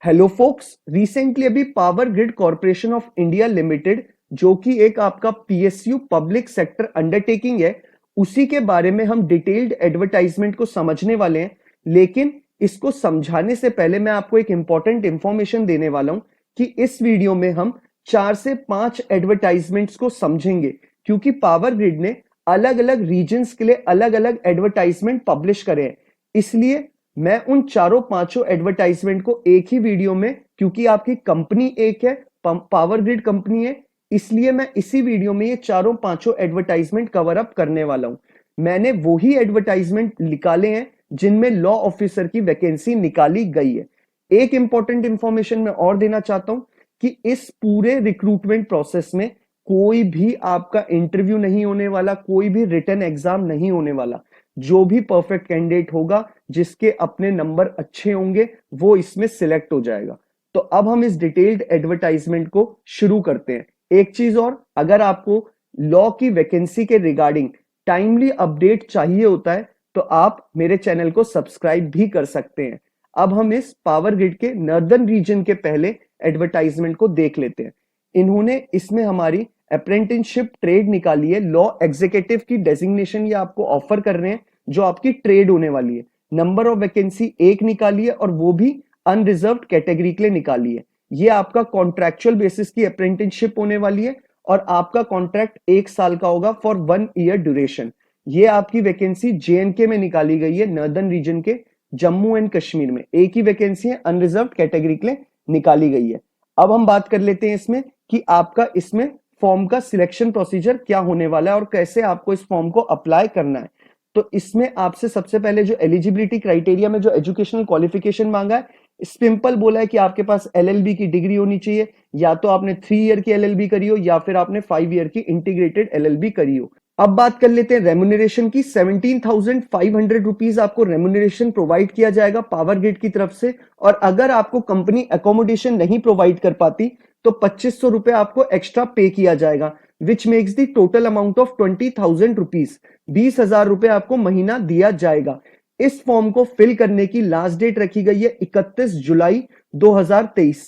Hello focus, recently अभी power grid corporation of India limited, जो कि एक आपका पीएसयू पब्लिक सेक्टर अंडरटेकिंग है, उसी के बारे में हम डिटेल्ड एडवर्टाइजमेंट को समझने वाले हैं। लेकिन इसको समझाने से पहले मैं आपको एक इंपॉर्टेंट इंफॉर्मेशन देने वाला हूं कि इस वीडियो में हम 4 से 5 एडवर्टाइजमेंट्स को समझेंगे, क्योंकि पावर ग्रिड ने अलग अलग रीजन्स के लिए अलग अलग एडवर्टाइजमेंट पब्लिश करे हैं। इसलिए मैं उन चारों पांचों एडवर्टाइजमेंट को एक ही वीडियो में, क्योंकि आपकी कंपनी एक है, पावर ग्रिड कंपनी है, इसलिए मैं इसी वीडियो में ये चारों पांचों एडवर्टाइजमेंट कवर अप करने वाला हूं। मैंने वही एडवर्टाइजमेंट निकाले हैं जिनमें लॉ ऑफिसर की वैकेंसी निकाली गई है। एक इंपॉर्टेंट इंफॉर्मेशन मैं और देना चाहता हूं कि इस पूरे रिक्रूटमेंट प्रोसेस में कोई भी आपका इंटरव्यू नहीं होने वाला, कोई भी रिटन एग्जाम नहीं होने वाला। जो भी परफेक्ट कैंडिडेट होगा, जिसके अपने नंबर अच्छे होंगे, वो इसमें सिलेक्ट हो जाएगा। तो अब हम इस डिटेल्ड एडवर्टाइजमेंट को शुरू करते हैं। एक चीज और, अगर आपको लॉ की वैकेंसी के रिगार्डिंग टाइमली अपडेट चाहिए होता है तो आप मेरे चैनल को सब्सक्राइब भी कर सकते हैं। अब हम इस पावर ग्रिड के नॉर्दर्न रीजन के पहले एडवर्टाइजमेंट को देख लेते हैं। इन्होंने इसमें हमारी अप्रेंटिसशिप ट्रेड निकाली है, लॉ एग्जीक्यूटिव की डेजिग्नेशन ये आपको ऑफर कर रहे हैं, जो आपकी ट्रेड होने वाली है। नंबर ऑफ वैकेंसी एक निकाली है, और वो भी अनरिजर्व्ड कैटेगरी के लिए निकाली है। ये आपका कॉन्ट्रैक्चुअल बेसिस की अप्रेंटिसशिप होने वाली है, और आपका कॉन्ट्रैक्ट 1 साल का होगा फॉर 1 ईयर ड्यूरेशन। ये आपकी वैकेंसी जेएनके में निकाली गई है, नॉर्दर्न रीजन के जम्मू एंड कश्मीर में। एक ही वैकेंसी है, अनरिजर्व्ड कैटेगरी के लिए निकाली गई है। अब हम बात कर लेते हैं इसमें कि आपका इसमें फॉर्म का सिलेक्शन प्रोसीजर क्या होने वाला है और कैसे आपको इस फॉर्म को अप्लाई करना है। तो इसमें आपसे सबसे पहले जो एलिजिबिलिटी क्राइटेरिया में जो एजुकेशनल क्वालिफिकेशन मांगा है, सिंपल बोला है कि आपके पास एलएलबी की डिग्री होनी चाहिए, या तो आपने 3 ईयर की एलएलबी करी हो या फिर आपने 5 ईयर की इंटीग्रेटेड एलएलबी करी हो। अब बात कर लेते हैं रेमुनरेशन की। 17,500 रुपीज आपको रेमुनरेशन प्रोवाइड किया जाएगा पावर ग्रिड की तरफ से, और अगर आपको कंपनी अकोमोडेशन नहीं प्रोवाइड कर पाती तो 2500 रुपए आपको एक्स्ट्रा पे किया जाएगा, which makes the total amount of 20,000 rupees. 20,000 रुपए आपको महीना दिया जाएगा। इस फॉर्म को फिल करने की लास्ट डेट रखी गई है 31 जुलाई 2023।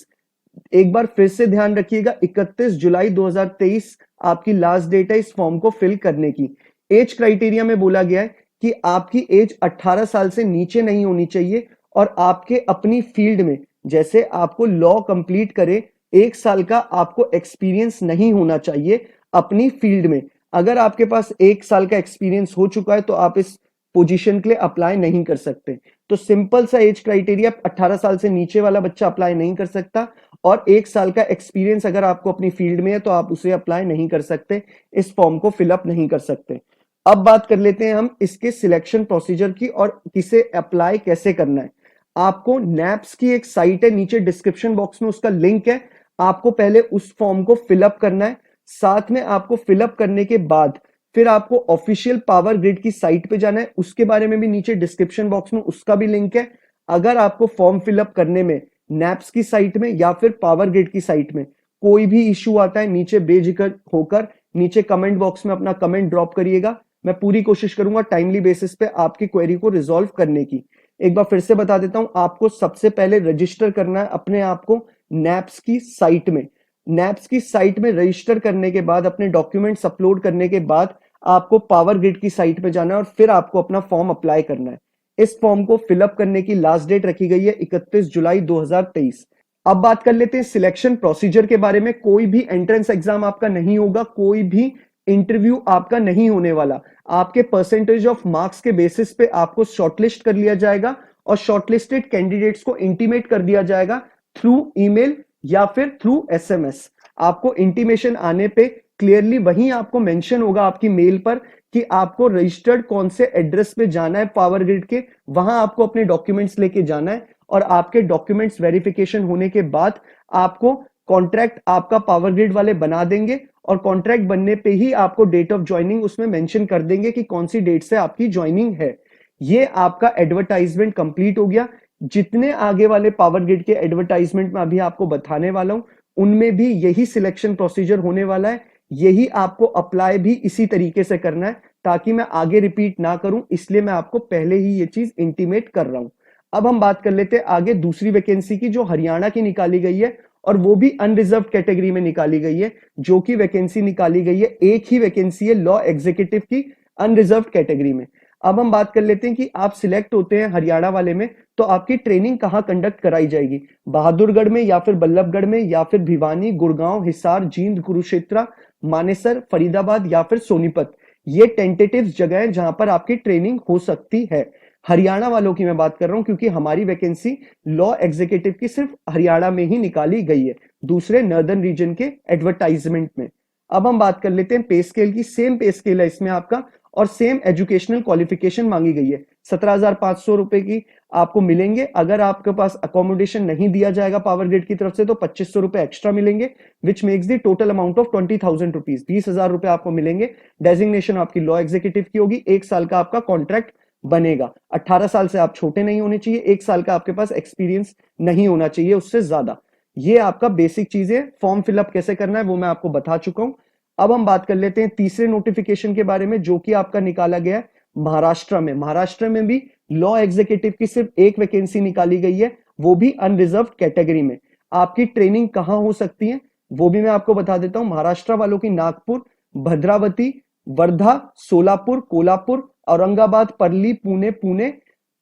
एक बार फिर से ध्यान रखिएगा, 31 जुलाई 2023 आपकी लास्ट डेट है इस फॉर्म को फिल करने की। एज क्राइटेरिया में बोला गया है कि आपकी एज 18 साल से नीचे नहीं होनी चाहिए, और आपके अपनी फील्ड में, जैसे आपको लॉ कंप्लीट करे 1 साल का आपको एक्सपीरियंस नहीं होना चाहिए अपनी फील्ड में। अगर आपके पास 1 साल का एक्सपीरियंस हो चुका है तो आप इस पोजीशन के लिए अप्लाई नहीं कर सकते। तो सिंपल सा एज क्राइटेरिया, 18 साल से नीचे वाला बच्चा अप्लाई नहीं कर सकता, और 1 साल का एक्सपीरियंस अगर आपको अपनी फील्ड में है तो आप उसे अप्लाई नहीं कर सकते, इस फॉर्म को फिलअप नहीं कर सकते। अब बात कर लेते हैं हम इसके सिलेक्शन प्रोसीजर की और किसे अप्लाई कैसे करना है। आपको नैप्स की एक साइट है, नीचे डिस्क्रिप्शन बॉक्स में उसका लिंक है। आपको पहले उस फॉर्म को फिलअप करना है। साथ में आपको फिलअप करने के बाद फिर आपको ऑफिशियल पावर ग्रिड की साइट पे जाना है, उसके बारे में भी नीचे डिस्क्रिप्शन बॉक्स में उसका भी लिंक है। अगर आपको फॉर्म फिलअप करने में नैप्स की साइट में या फिर पावर ग्रिड की साइट में कोई भी इश्यू आता है, नीचे बेझिझक होकर नीचे कमेंट बॉक्स में अपना कमेंट ड्रॉप करिएगा। मैं पूरी कोशिश करूंगा टाइमली बेसिस पे आपकी क्वेरी को रिजॉल्व करने की। एक बार फिर से बता देता हूं, आपको सबसे पहले रजिस्टर करना है अपने आप को नैप्स की साइट में। नैप्स की साइट में रजिस्टर करने के बाद, अपने डॉक्यूमेंट्स अपलोड करने के बाद, आपको पावर ग्रिड की साइट पे जाना है और फिर आपको अपना फॉर्म अप्लाई करना है। इस फॉर्म को फिलअप करने की लास्ट डेट रखी गई है 31 जुलाई 2023। अब बात कर लेते हैं सिलेक्शन प्रोसीजर के बारे में। कोई भी एंट्रेंस एग्जाम आपका नहीं होगा, कोई भी इंटरव्यू आपका नहीं होने वाला। आपके परसेंटेज ऑफ मार्क्स के बेसिस पे आपको शॉर्टलिस्ट कर लिया जाएगा, और शॉर्टलिस्टेड कैंडिडेट्स को इंटीमेट कर दिया जाएगा थ्रू ईमेल या फिर थ्रू एसएमएस। आपको इंटीमेशन आने पे क्लियरली वहीं आपको मेंशन होगा आपकी मेल पर कि आपको रजिस्टर्ड कौन से एड्रेस पे जाना है पावर ग्रिड के, वहां आपको अपने डॉक्यूमेंट्स लेके जाना है, और आपके डॉक्यूमेंट्स वेरिफिकेशन होने के बाद आपको कॉन्ट्रैक्ट आपका पावर ग्रिड वाले बना देंगे, और कॉन्ट्रैक्ट बनने पे ही आपको डेट ऑफ ज्वाइनिंग उसमें मेंशन कर देंगे कि कौन सी डेट से आपकी ज्वाइनिंग है। ये आपका एडवर्टाइजमेंट कंप्लीट हो गया। जितने आगे वाले पावर ग्रिड के एडवर्टाइजमेंट में अभी आपको बताने वाला हूं, उनमें भी यही सिलेक्शन प्रोसीजर होने वाला है। यही आपको अप्लाई भी इसी तरीके से करना है, ताकि मैं आगे रिपीट ना करूं, इसलिए मैं आपको पहले ही ये चीज इंटीमेट कर रहा हूं। अब हम बात कर लेते हैं आगे दूसरी वैकेंसी की जो हरियाणा की निकाली गई है और वो भी अनरिजर्व कैटेगरी में निकाली गई है। जो कि वैकेंसी निकाली गई है, एक ही वैकेंसी है लॉ एग्जीक्यूटिव की अनरिजर्व कैटेगरी में। अब हम बात कर लेते हैं कि आप सिलेक्ट होते हैं हरियाणा वाले में तो आपकी ट्रेनिंग कहाँ कंडक्ट कराई जाएगी, बहादुरगढ़ में या फिर बल्लभगढ़ में या फिर भिवानी, गुड़गांव, हिसार, जींद, कुरुक्षेत्र, मानेसर, फरीदाबाद या फिर सोनीपत। ये टेंटेटिव जगह है जहां पर आपकी ट्रेनिंग हो सकती है। हरियाणा वालों की मैं बात कर रहा हूं क्योंकि हमारी वैकेंसी लॉ एग्जीक्यूटिव की सिर्फ हरियाणा में ही निकाली गई है, दूसरे नॉर्दर्न रीजन के एडवर्टाइजमेंट में। अब हम बात कर लेते हैं पे स्केल की। सेम पे स्केल है इसमें आपका और सेम एजुकेशनल क्वालिफिकेशन मांगी गई है। 17,500 रुपए की आपको मिलेंगे। अगर आपके पास अकोमोडेशन नहीं दिया जाएगा पावर ग्रिड की तरफ से तो 2,500 रुपए एक्स्ट्रा मिलेंगे, which makes the total amount of 20,000 rupees. 20,000 रुपए आपको मिलेंगे। डेजिग्नेशन आपकी लॉ एग्जीक्यूटिव की होगी। 1 साल का आपका कॉन्ट्रैक्ट बनेगा। 18 साल से आप छोटे नहीं होने चाहिए। 1 साल का आपके पास एक्सपीरियंस नहीं होना चाहिए उससे ज्यादा। ये आपका बेसिक चीज है। फॉर्म फिलअप कैसे करना है वो मैं आपको बता चुका हूं। अब हम बात कर लेते हैं तीसरे नोटिफिकेशन के बारे में जो कि आपका निकाला गया है महाराष्ट्र में। महाराष्ट्र में भी लॉ एग्जीक्यूटिव की सिर्फ एक वैकेंसी निकाली गई है, वो भी अनरिजर्व कैटेगरी में। आपकी ट्रेनिंग कहां हो सकती है वो भी मैं आपको बता देता हूं। महाराष्ट्र वालों की नागपुर, भद्रावती, वर्धा, सोलापुर, कोल्हापुर, औरंगाबाद, परली, पुणे,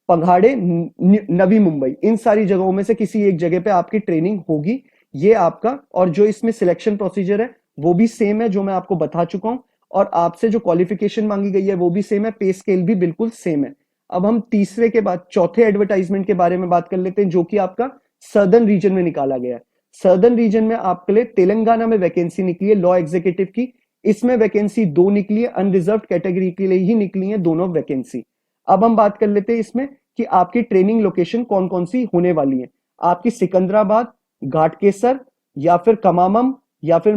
पघाड़े, नवी मुंबई, इन सारी जगहों में से किसी एक जगह पे आपकी ट्रेनिंग होगी। ये आपका, और जो इसमें सिलेक्शन प्रोसीजर है वो भी सेम है जो मैं आपको बता चुका हूं, और आपसे जो क्वालिफिकेशन मांगी गई है वो भी सेम है, पे स्केल भी बिल्कुल सेम है। अब हम तीसरे के बाद चौथे एडवर्टाइजमेंट के बारे में बात कर लेते हैं जो कि आपका सदर्न रीजन में निकाला गया है। सदर्न रीजन में आपके लिए तेलंगाना में वैकेंसी निकली है लॉ एग्जीक्यूटिव की। इसमें वैकेंसी 2 निकली है, अनरिजर्व कैटेगरी के लिए ही निकली है दोनों वैकेंसी। अब हम बात कर लेते हैं इसमें कि आपकी ट्रेनिंग लोकेशन कौन कौन सी होने वाली है। आपकी सिकंदराबाद, घाटकेसर या फिर कमामम या फिर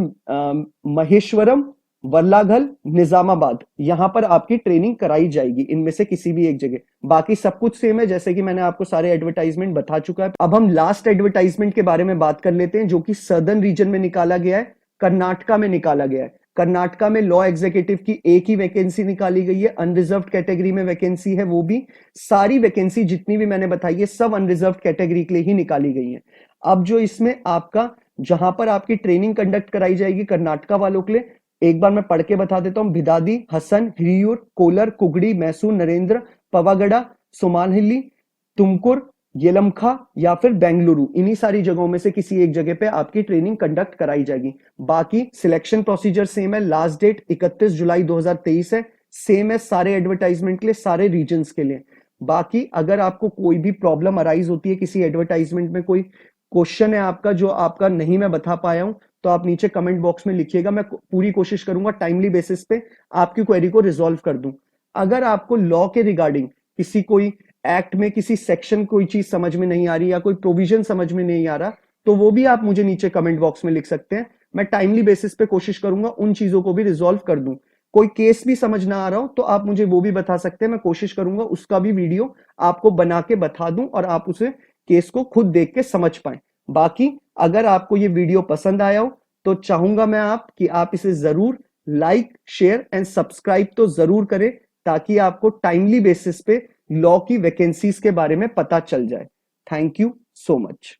महेश्वरम, वल्लाघल, निजामाबाद, यहां पर आपकी ट्रेनिंग कराई जाएगी इनमें से किसी भी एक जगह। बाकी सब कुछ सेम है जैसे कि मैंने आपको सारे एडवर्टाइजमेंट बता चुका है। अब हम लास्ट एडवर्टाइजमेंट के बारे में बात कर लेते हैं जो कि सदर्न रीजन में निकाला गया है, कर्नाटका में निकाला गया है। कर्नाटका में लॉ एग्जीक्यूटिव की एक ही वैकेंसी निकाली गई है, अनरिजर्व कैटेगरी में वैकेंसी है, वो भी सारी वैकेंसी जितनी भी मैंने बताई है सब अनरिजर्व कैटेगरी के लिए ही निकाली गई है। अब जो इसमें आपका जहां पर आपकी ट्रेनिंग कंडक्ट कराई जाएगी कर्नाटका वालों के लिए, एक बार मैं पढ़ के बता देता हूं। भिदादी, हसन, हिरियूर, कोलर, कुगड़ी, मैसूर, नरेंद्र, पवागढ़, सोमानहिली, तुमकुर, येलमखा या फिर बेंगलुरु, इन्हीं सारी जगहों में से किसी एक जगह पे आपकी ट्रेनिंग कंडक्ट कराई जाएगी। बाकी सिलेक्शन प्रोसीजर सेम है। लास्ट डेट 31 जुलाई 2023 है। सेम है सारे एडवर्टाइजमेंट के लिए, सारे रीजन्स के लिए। बाकी अगर आपको कोई भी प्रॉब्लम अराइज होती है किसी एडवर्टाइजमेंट में, कोई क्वेश्चन है आपका जो आपका नहीं मैं बता पाया हूं, तो आप नीचे कमेंट बॉक्स में लिखिएगा। मैं पूरी कोशिश करूंगा टाइमली बेसिस पे आपकी क्वेरी को रिजॉल्व कर दूं। अगर आपको लॉ के रिगार्डिंग किसी कोई एक्ट में किसी सेक्शन कोई चीज समझ में नहीं आ रही या कोई प्रोविजन समझ में नहीं आ रहा, तो वो भी आप मुझे नीचे कमेंट बॉक्स में लिख सकते हैं। मैं टाइमली बेसिस पे कोशिश करूंगा उन चीजों को भी रिजॉल्व कर दूं। कोई केस भी समझ ना आ रहा हो तो आप मुझे वो भी बता सकते हैं, मैं कोशिश करूंगा उसका भी वीडियो आपको बना के बता दूं और आप उसे केस को खुद देख के समझ पाए। बाकी अगर आपको ये वीडियो पसंद आया हो तो चाहूंगा मैं कि आप इसे जरूर लाइक, शेयर एंड सब्सक्राइब तो जरूर करें ताकि आपको टाइमली बेसिस पे लॉ की वैकेंसीज के बारे में पता चल जाए। Thank you so much.